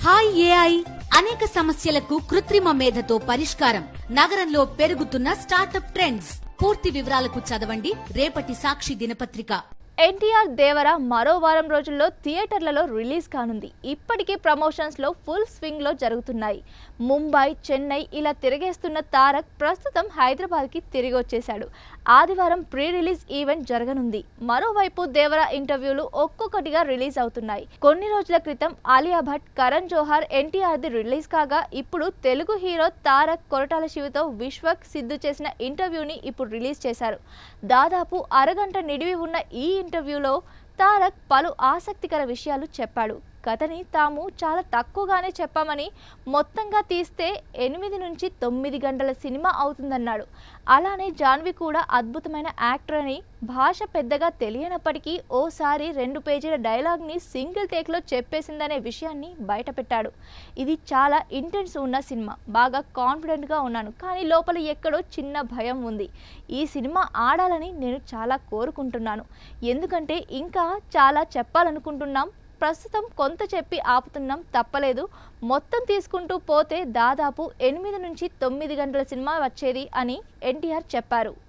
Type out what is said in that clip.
Hi AI అనేక సమస్యలకు కృత్రిమ మేధతో పరిష్కారం. నగరంలో పెరుగుతున్న స్టార్టప్ ట్రెండ్స్. పూర్తి వివరాలకు చదవండి రేపటి సాక్షి దినపత్రిక. ఎన్టీఆర్ దేవర మరో వారం రోజుల్లో థియేటర్లలో రిలీజ్ కానుంది. ఇప్పటికే ప్రమోషన్స్ లో ఫుల్ స్వింగ్ లో జరుగుతున్నాయి. ముంబై, చెన్నై ఇలా తిరిగేస్తున్న తారక్ ప్రస్తుతం హైదరాబాద్ కి తిరిగి వచ్చేశాడు. ఆదివారం ప్రీ రిలీజ్ ఈవెంట్ జరగనుంది. మరోవైపు దేవర ఇంటర్వ్యూలు ఒక్కొక్కటిగా రిలీజ్ అవుతున్నాయి. కొన్ని రోజుల క్రితం ఆలియా భట్, కరణ్ జోహార్ ఎన్టీఆర్ ది రిలీజ్ కాగా ఇప్పుడు తెలుగు హీరో తారక్ కొరటాల శివతో విశ్వక్, సిద్ధు చేసిన ఇంటర్వ్యూని ఇప్పుడు రిలీజ్ చేశారు. దాదాపు అరగంట నిడివి ఉన్న ఈ ఇంటర్వ్యూలో తారక్ పలు ఆసక్తికర విషయాలు చెప్పాడు. కథని తాము చాలా తక్కువగానే చెప్పామని, మొత్తంగా తీస్తే 8 నుంచి 9 గంటల సినిమా అవుతుందన్నాడు. అలానే జాన్వి కూడా అద్భుతమైన యాక్టర్ అని, భాష పెద్దగా తెలియనప్పటికీ ఓసారి 2 పేజీల డైలాగ్ని సింగిల్ టేక్లో చెప్పేసిందనే విషయాన్ని బయటపెట్టాడు. ఇది చాలా ఇంటెన్స్ ఉన్న సినిమా. బాగా కాన్ఫిడెంట్గా ఉన్నాను, కానీ లోపల ఎక్కడో చిన్న భయం ఉంది. ఈ సినిమా ఆడాలని నేను చాలా కోరుకుంటున్నాను, ఎందుకంటే ఇంకా చాలా చెప్పాలనుకుంటున్నాం. ప్రస్తుతం కొంత చెప్పి ఆపుతున్నాం, తప్పలేదు. మొత్తం తీసుకుంటూ పోతే దాదాపు 8 నుంచి 9 గంటల సినిమా వచ్చేది అని ఎన్టీఆర్ చెప్పారు.